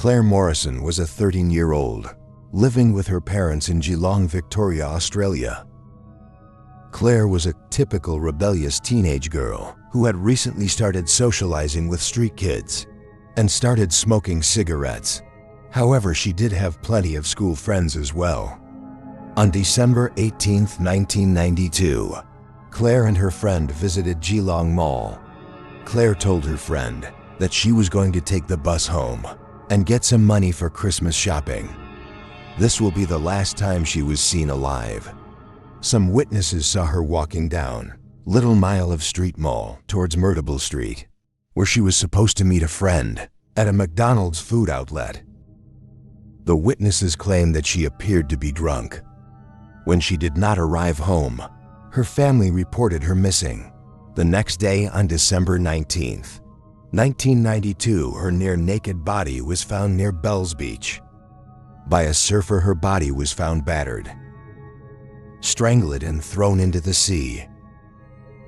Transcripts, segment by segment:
Clare Morrison was a 13-year-old, living with her parents in Geelong, Victoria, Australia. Clare was a typical rebellious teenage girl who had recently started socializing with street kids and started smoking cigarettes. However, she did have plenty of school friends as well. On December 18, 1992, Clare and her friend visited Geelong Mall. Clare told her friend that she was going to take the bus home and get some money for Christmas shopping. This will be the last time she was seen alive. Some witnesses saw her walking down Little Mile of Street Mall towards Myrtle Street, where she was supposed to meet a friend at a McDonald's food outlet. The witnesses claimed that she appeared to be drunk. When she did not arrive home, her family reported her missing. The next day, on December 19, 1992, her near-naked body was found near Bells Beach. By a surfer, her body was found battered, strangled, and thrown into the sea.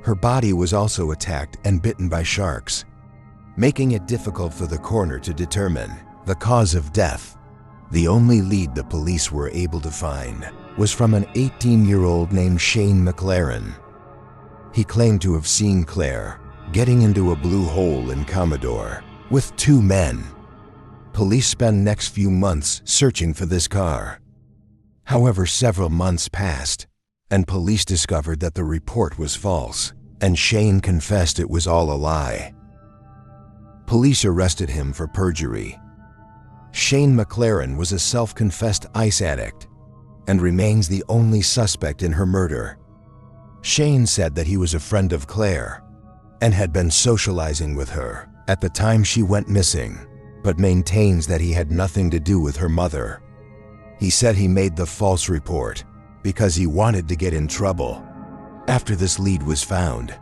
Her body was also attacked and bitten by sharks, making it difficult for the coroner to determine the cause of death. The only lead the police were able to find was from an 18-year-old named Shane McLaren. He claimed to have seen Clare getting into a blue hole in Commodore with two men. Police spent the next few months searching for this car. However, several months passed, and police discovered that the report was false, and Shane confessed it was all a lie. Police arrested him for perjury. Shane McLaren was a self-confessed ice addict and remains the only suspect in her murder. Shane said that he was a friend of Clare and had been socializing with her at the time she went missing, but maintains that he had nothing to do with her mother. He said he made the false report because he wanted to get in trouble. After this lead was found,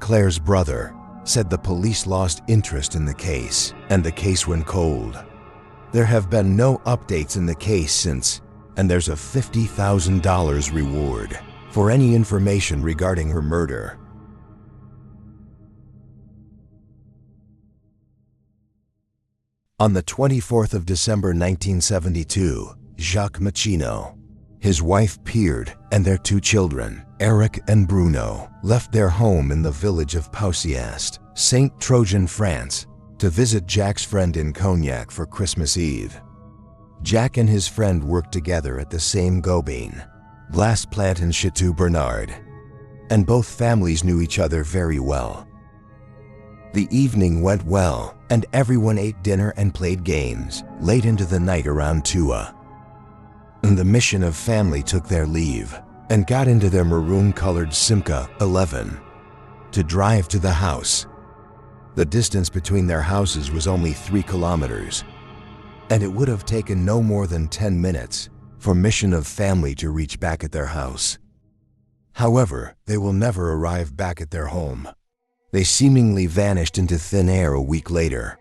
Clare's brother said the police lost interest in the case and the case went cold. There have been no updates in the case since, and there's a $50,000 reward for any information regarding her murder. On the 24th of December 1972, Jacques Mechinaud, his wife Pierre, and their two children, Eric and Bruno, left their home in the village of Pausiast, Saint Trojan, France, to visit Jack's friend in Cognac for Christmas Eve. Jack and his friend worked together at the same Gobain glass plant in Chateau Bernard, and both families knew each other very well. The evening went well, and everyone ate dinner and played games late into the night around 2 a.m. The mission of family took their leave and got into their maroon-colored Simca 11 to drive to the house. The distance between their houses was only 3 kilometers, and it would have taken no more than 10 minutes for mission of family to reach back at their house. However, they will never arrive back at their home. They seemingly vanished into thin air a week later.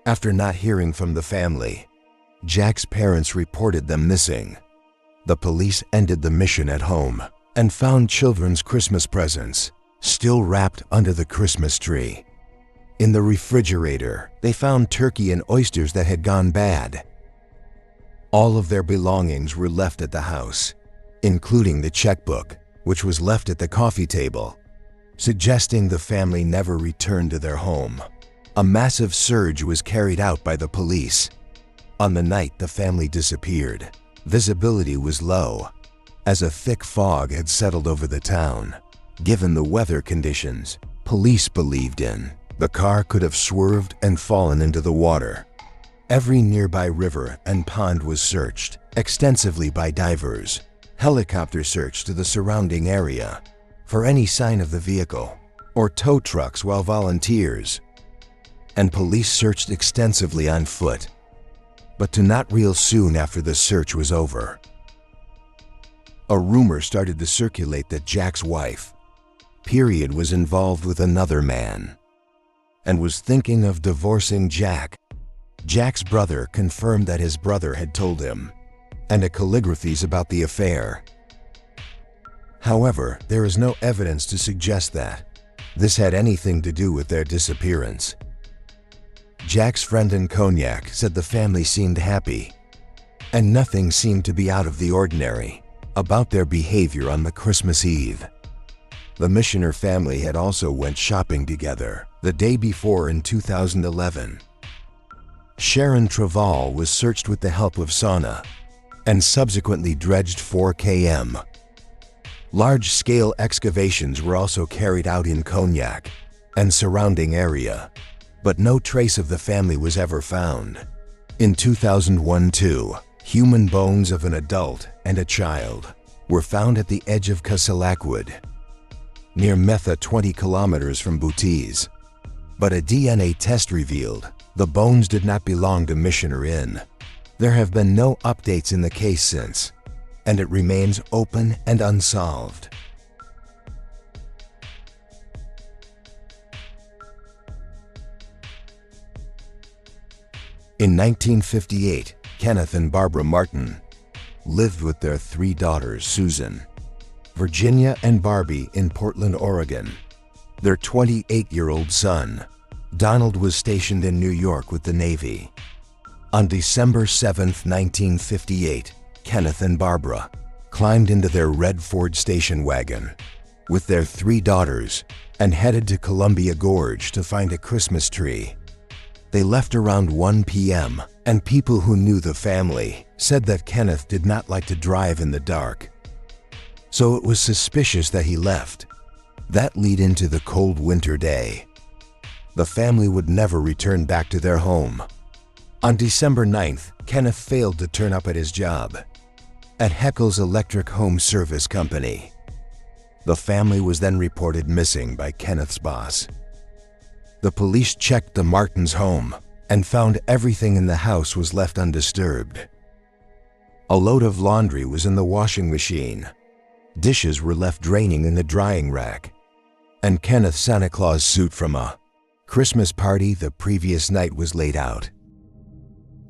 After not hearing from the family, Jack's parents reported them missing. The police ended the mission at home and found children's Christmas presents still wrapped under the Christmas tree. In the refrigerator, they found turkey and oysters that had gone bad. All of their belongings were left at the house, including the checkbook, which was left at the coffee table, suggesting the family never returned to their home. A massive search was carried out by the police. On the night the family disappeared, visibility was low, as a thick fog had settled over the town. Given the weather conditions, police believed the car could have swerved and fallen into the water. Every nearby river and pond was searched extensively by divers. Helicopter search to the surrounding area for any sign of the vehicle, or tow trucks, while volunteers and police searched extensively on foot, but not real soon after the search was over. A rumor started to circulate that Jack's wife, Pierre, was involved with another man and was thinking of divorcing Jack. Jack's brother confirmed that his brother had told him, and a calligraphies about the affair. However, there is no evidence to suggest that this had anything to do with their disappearance. Jack's friend in Cognac said the family seemed happy, and nothing seemed to be out of the ordinary about their behavior on the Christmas Eve. The Mechinaud family had also went shopping together the day before in 2011. Sharon Travall was searched with the help of sauna and subsequently dredged 4 km. Large-scale excavations were also carried out in Cognac and surrounding area, but no trace of the family was ever found. In 2001 too, human bones of an adult and a child were found at the edge of Casalacwood, near Metha 20 kilometers from Bouties. But a DNA test revealed the bones did not belong to Mechinaud. There have been no updates in the case since, and it remains open and unsolved. In 1958, Kenneth and Barbara Martin lived with their 3 daughters, Susan, Virginia, and Barbie, in Portland, Oregon. Their 28-year-old son, Donald, was stationed in New York with the Navy. On December 7, 1958, Kenneth and Barbara climbed into their red Ford station wagon with their 3 daughters and headed to Columbia Gorge to find a Christmas tree. They left around 1 p.m., and people who knew the family said that Kenneth did not like to drive in the dark, so it was suspicious that he left. That led into the cold winter day. The family would never return back to their home. On December 9th, Kenneth failed to turn up at his job at Heckle's Electric Home Service Company. The family was then reported missing by Kenneth's boss. The police checked the Martins' home and found everything in the house was left undisturbed. A load of laundry was in the washing machine. Dishes were left draining in the drying rack, and Kenneth's Santa Claus suit from a Christmas party the previous night was laid out.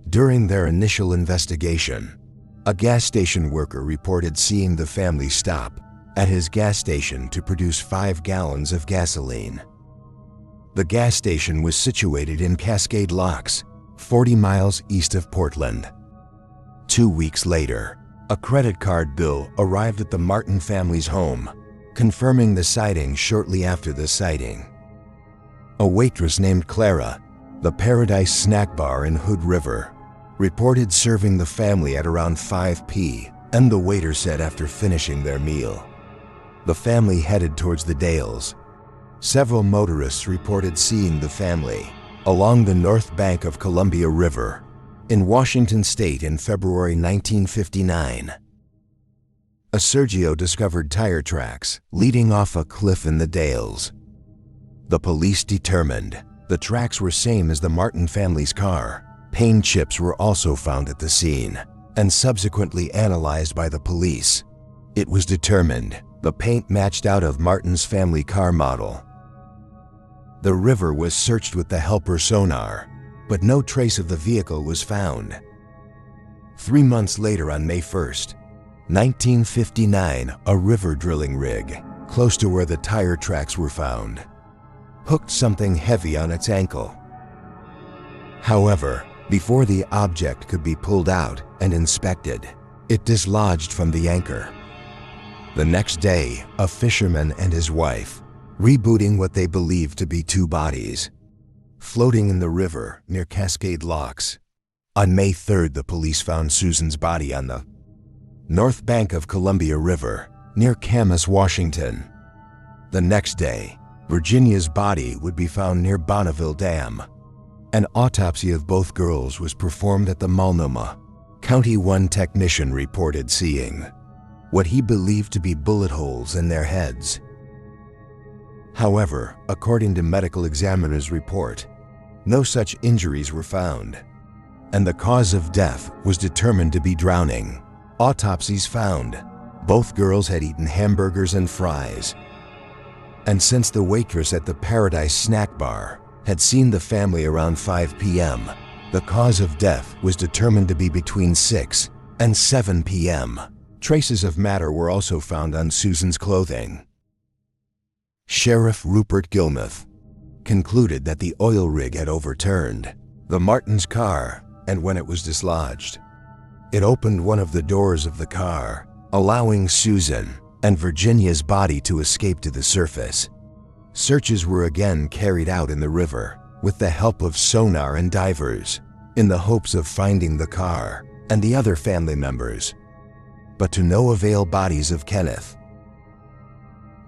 During their initial investigation, a gas station worker reported seeing the family stop at his gas station to produce 5 gallons of gasoline. The gas station was situated in Cascade Locks, 40 miles east of Portland. 2 weeks later, a credit card bill arrived at the Martin family's home, confirming the sighting shortly after the sighting. A waitress named Clara, the Paradise Snack Bar in Hood River, reported serving the family at around 5 p.m., and the waiter said after finishing their meal, the family headed towards the Dales. Several motorists reported seeing the family along the north bank of Columbia River in Washington State in February 1959. A Sergio discovered tire tracks leading off a cliff in the Dales. The police determined the tracks were same as the Martin family's car. Paint chips were also found at the scene and subsequently analyzed by the police. It was determined the paint matched out of Martin's family car model. The river was searched with the helper sonar, but no trace of the vehicle was found. 3 months later, on May 1st, 1959, a river drilling rig close to where the tire tracks were found hooked something heavy on its ankle. However, before the object could be pulled out and inspected, it dislodged from the anchor. The next day, a fisherman and his wife rebooting what they believed to be 2 bodies floating in the river near Cascade Locks. On May 3rd, the police found Susan's body on the north bank of Columbia River near Camas, Washington. The next day, Virginia's body would be found near Bonneville Dam. An autopsy of both girls was performed at the Multnomah. County 1 technician reported seeing what he believed to be bullet holes in their heads. However, according to medical examiner's report, no such injuries were found, and the cause of death was determined to be drowning. Autopsies found both girls had eaten hamburgers and fries, and since the waitress at the Paradise Snack Bar had seen the family around 5 p.m., the cause of death was determined to be between 6 and 7 p.m. Traces of matter were also found on Susan's clothing. Sheriff Rupert Gilmuth concluded that the oil rig had overturned the Martins' car, and when it was dislodged. It opened one of the doors of the car, allowing Susan and Virginia's body to escape to the surface. Searches were again carried out in the river with the help of sonar and divers, in the hopes of finding the car and the other family members, but to no avail. Bodies of Kenneth,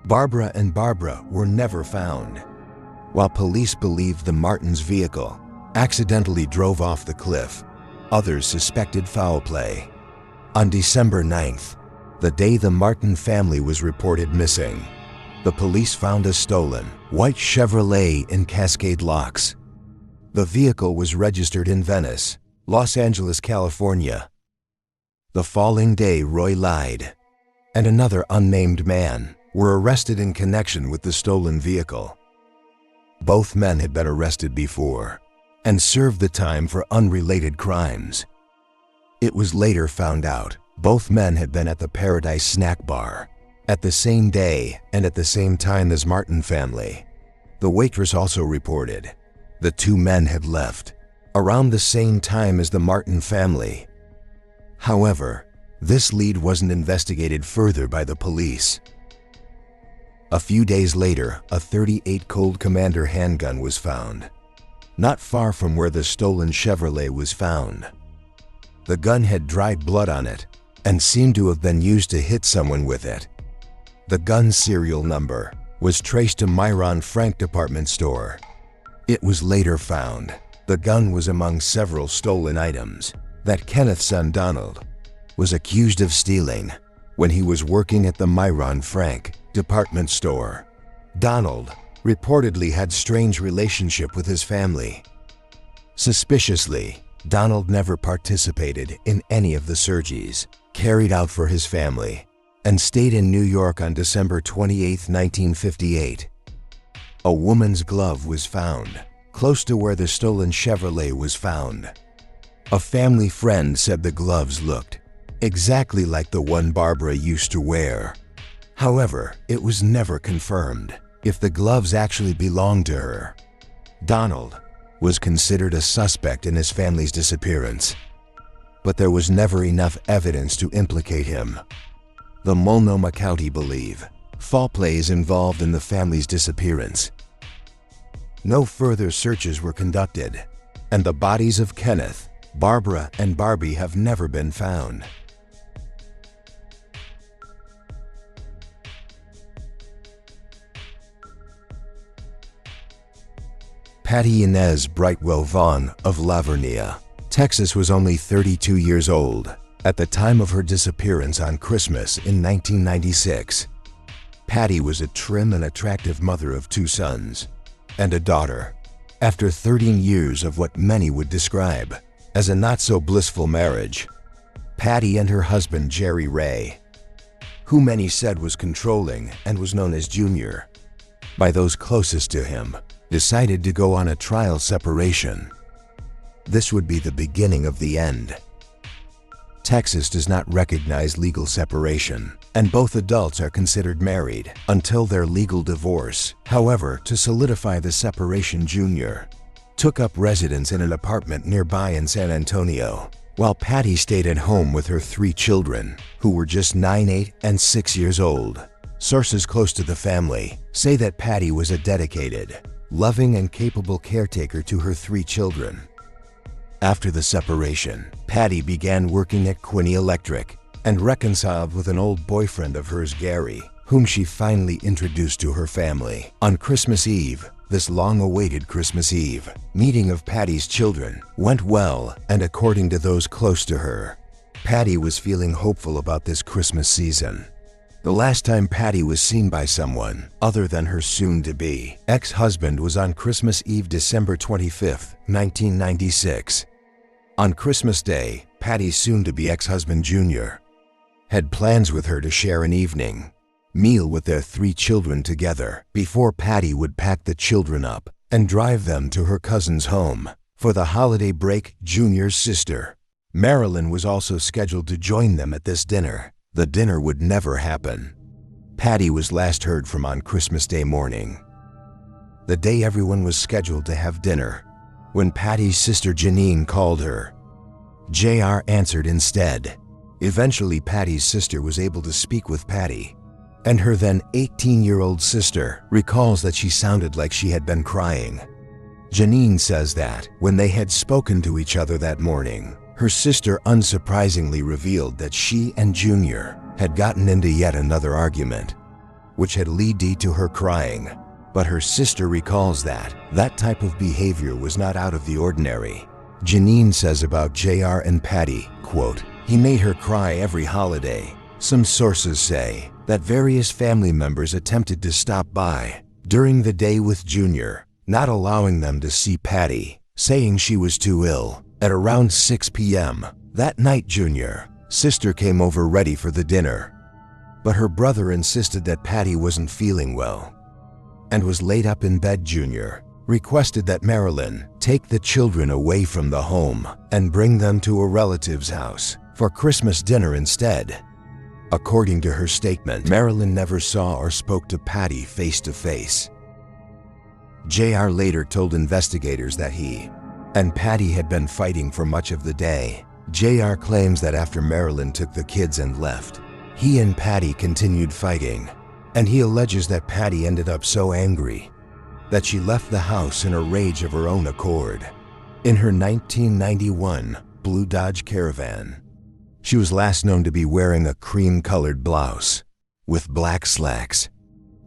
Barbara and Barbara were never found. While police believed the Martins' vehicle accidentally drove off the cliff, others suspected foul play. On December 9th, the day the Martin family was reported missing, the police found a stolen white Chevrolet in Cascade Locks. The vehicle was registered in Venice, Los Angeles, California. The following day, Roy Lyde and another unnamed man were arrested in connection with the stolen vehicle. Both men had been arrested before and served the time for unrelated crimes. It was later found out both men had been at the Paradise Snack Bar at the same day and at the same time as Martin family. The waitress also reported the two men had left around the same time as the Martin family. However, this lead wasn't investigated further by the police. A few days later, a .38 Colt Commander handgun was found, not far from where the stolen Chevrolet was found. The gun had dried blood on it and seemed to have been used to hit someone with it. The gun's serial number was traced to Myron Frank department store. It was later found the gun was among several stolen items that Kenneth's son Donald was accused of stealing when he was working at the Myron Frank department store. Donald reportedly had strange relationship with his family. Suspiciously, Donald never participated in any of the searches carried out for his family and stayed in New York on December 28, 1958. A woman's glove was found close to where the stolen Chevrolet was found. A family friend said the gloves looked exactly like the one Barbara used to wear. However, it was never confirmed if the gloves actually belonged to her. Donald was considered a suspect in his family's disappearance, but there was never enough evidence to implicate him. The Mechinaud believe foul play is involved in the family's disappearance. No further searches were conducted, and the bodies of Kenneth, Barbara, and Barbie have never been found. Patty Inez Brightwell Vaughan of Lavernia, Texas was only 32 years old at the time of her disappearance on Christmas in 1996. Patty was a trim and attractive mother of two sons and a daughter. After 13 years of what many would describe as a not-so-blissful marriage, Patty and her husband Jerry Ray, who many said was controlling and was known as Junior by those closest to him, decided to go on a trial separation. This would be the beginning of the end. Texas does not recognize legal separation, and both adults are considered married until their legal divorce. However, to solidify the separation, Junior took up residence in an apartment nearby in San Antonio, while Patty stayed at home with her three children, who were just 9, 8, and 6 years old. Sources close to the family say that Patty was a dedicated, loving, and capable caretaker to her three children. After the separation, Patty began working at Quinney Electric and reconciled with an old boyfriend of hers, Gary, whom she finally introduced to her family. On Christmas Eve, this long-awaited Christmas Eve meeting of Patty's children went well, and according to those close to her, Patty was feeling hopeful about this Christmas season. The last time Patty was seen by someone other than her soon-to-be ex-husband was on Christmas Eve, December 25, 1996. On Christmas Day, Patty's soon-to-be ex-husband Junior had plans with her to share an evening meal with their three children together before Patty would pack the children up and drive them to her cousin's home for the holiday break. Junior's sister, Marilyn, was also scheduled to join them at this dinner. The dinner would never happen. Patty was last heard from on Christmas Day morning. The day everyone was scheduled to have dinner, When Patty's sister Janine called her, JR answered instead. Eventually, Patty's sister was able to speak with Patty, and her then 18-year-old sister recalls that she sounded like she had been crying. Janine says that when they had spoken to each other that morning, her sister unsurprisingly revealed that she and Junior had gotten into yet another argument, which had led to her crying. But her sister recalls that that type of behavior was not out of the ordinary. Janine says about JR and Patty, quote, "He made her cry every holiday. Some sources say that various family members attempted to stop by during the day with Junior, not allowing them to see Patty, saying she was too ill. At around 6 p.m. that night, Junior's sister came over ready for the dinner, but her brother insisted that Patty wasn't feeling well and was laid up in bed. Junior requested that Marilyn take the children away from the home and bring them to a relative's house for Christmas dinner instead. According to her statement, Marilyn never saw or spoke to Patty face to face. JR later told investigators that he and Patty had been fighting for much of the day. JR claims that after Marilyn took the kids and left, he and Patty continued fighting, and he alleges that Patty ended up so angry that she left the house in a rage of her own accord. In her 1991 blue Dodge Caravan, she was last known to be wearing a cream-colored blouse with black slacks.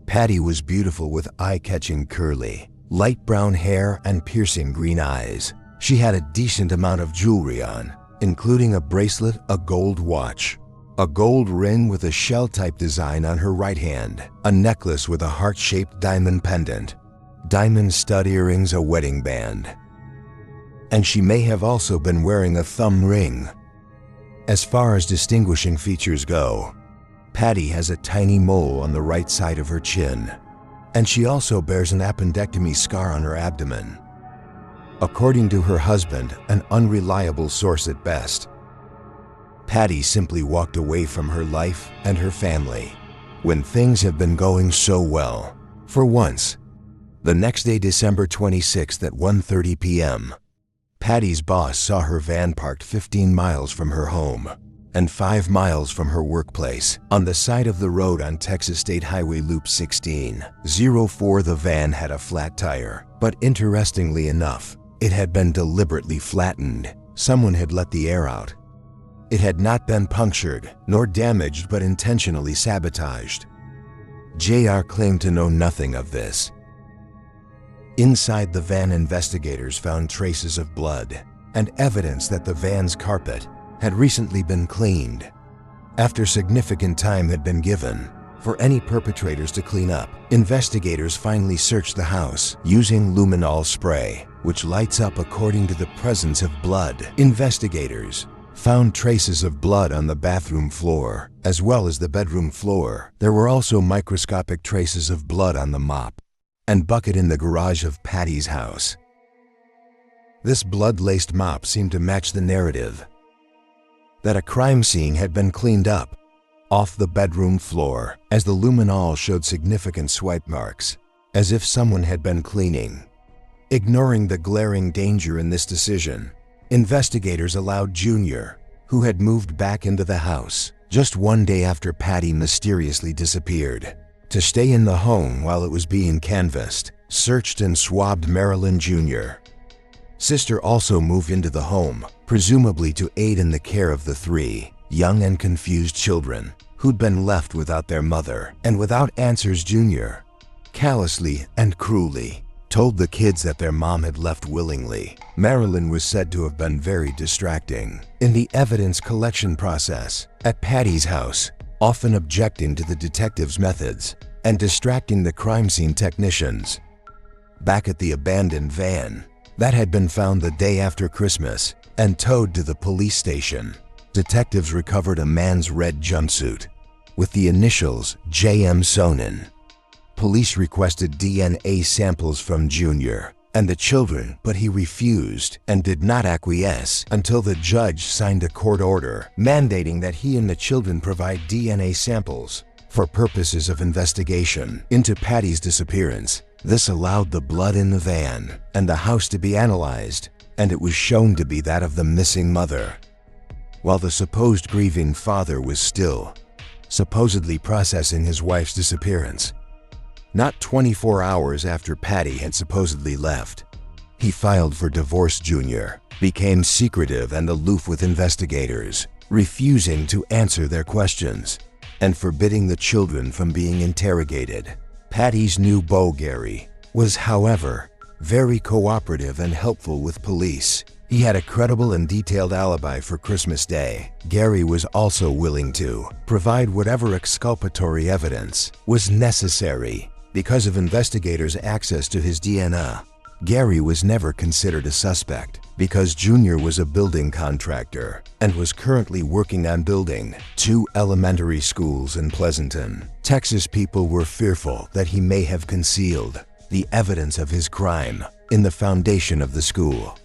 Patty was beautiful with eye-catching curly, light brown hair and piercing green eyes. She had a decent amount of jewelry on, including a bracelet, a gold watch, a gold ring with a shell-type design on her right hand, a necklace with a heart-shaped diamond pendant, diamond stud earrings, a wedding band, and she may have also been wearing a thumb ring. As far as distinguishing features go, Patty has a tiny mole on the right side of her chin, and she also bears an appendectomy scar on her abdomen. According to her husband, an unreliable source at best, Patty simply walked away from her life and her family when things have been going so well. For once, the next day, December 26th at 1:30 p.m., Patty's boss saw her van parked 15 miles from her home and 5 miles from her workplace on the side of the road on Texas State Highway Loop 1604. The van had a flat tire, but interestingly enough, it had been deliberately flattened. Someone had let the air out. It had not been punctured nor damaged, but intentionally sabotaged. JR claimed to know nothing of this. Inside the van, investigators found traces of blood and evidence that the van's carpet had recently been cleaned. After significant time had been given for any perpetrators to clean up, investigators finally searched the house using luminol spray, which lights up according to the presence of blood. Investigators found traces of blood on the bathroom floor as well as the bedroom floor. There were also microscopic traces of blood on the mop and bucket in the garage of Patty's house. This blood-laced mop seemed to match the narrative that a crime scene had been cleaned up off the bedroom floor, as the luminol showed significant swipe marks, as if someone had been cleaning. Ignoring the glaring danger in this decision, investigators allowed Junior, who had moved back into the house just one day after Patty mysteriously disappeared, to stay in the home while it was being canvassed, searched and swabbed Marilyn Jr.'s sister also moved into the home, presumably to aid in the care of the 3 young and confused children who'd been left without their mother and without answers. Junior callously and cruelly told the kids that their mom had left willingly. Marilyn was said to have been very distracting in the evidence collection process at Patty's house, often objecting to the detectives' methods and distracting the crime scene technicians. Back at the abandoned van that had been found the day after Christmas and towed to the police station, detectives recovered a man's red jumpsuit with the initials J.M. Sonnen. Police requested DNA samples from Junior and the children, but he refused and did not acquiesce until the judge signed a court order mandating that he and the children provide DNA samples for purposes of investigation into Patty's disappearance. This allowed the blood in the van and the house to be analyzed, and it was shown to be that of the missing mother, while the supposed grieving father was still supposedly processing his wife's disappearance. Not 24 hours after Patty had supposedly left, he filed for divorce. Junior became secretive and aloof with investigators, refusing to answer their questions and forbidding the children from being interrogated. Patty's new beau, Gary, was, however, very cooperative and helpful with police. He had a credible and detailed alibi for Christmas Day. Gary was also willing to provide whatever exculpatory evidence was necessary because of investigators' access to his DNA. Gary was never considered a suspect because Junior was a building contractor and was currently working on building 2 elementary schools in Pleasanton, Texas. People were fearful that he may have concealed the evidence of his crime in the foundation of the school.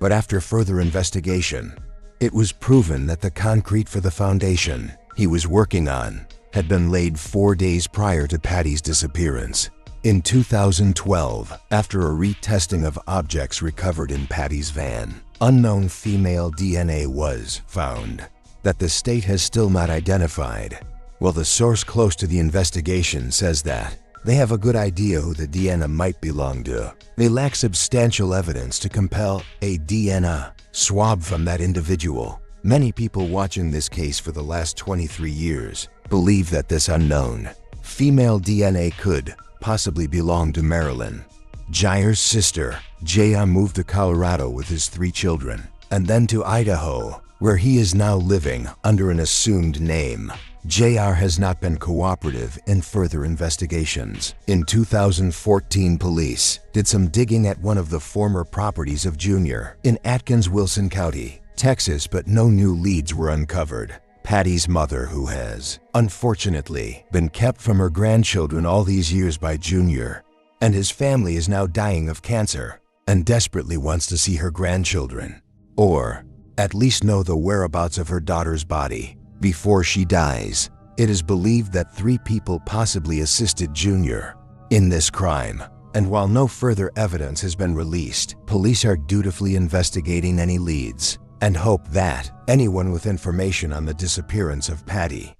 But after further investigation, it was proven that the concrete for the foundation he was working on had been laid 4 days prior to Patty's disappearance. In 2012, after a retesting of objects recovered in Patty's van, unknown female DNA was found that the state has still not identified. While the source close to the investigation says that they have a good idea who the DNA might belong to, they lack substantial evidence to compel a DNA swab from that individual. Many people watching this case for the last 23 years believe that this unknown female DNA could possibly belong to Marilyn. Jair's sister, Jaya, moved to Colorado with his 3 children, and then to Idaho, where he is now living under an assumed name. JR has not been cooperative in further investigations. In 2014, police did some digging at one of the former properties of Junior in Atkins, Wilson County, Texas, but no new leads were uncovered. Patty's mother, who has, unfortunately, been kept from her grandchildren all these years by Junior, and his family is now dying of cancer and desperately wants to see her grandchildren, or at least know the whereabouts of her daughter's body before she dies. It is believed that 3 people possibly assisted Junior in this crime, and while no further evidence has been released, police are dutifully investigating any leads and hope that anyone with information on the disappearance of Patty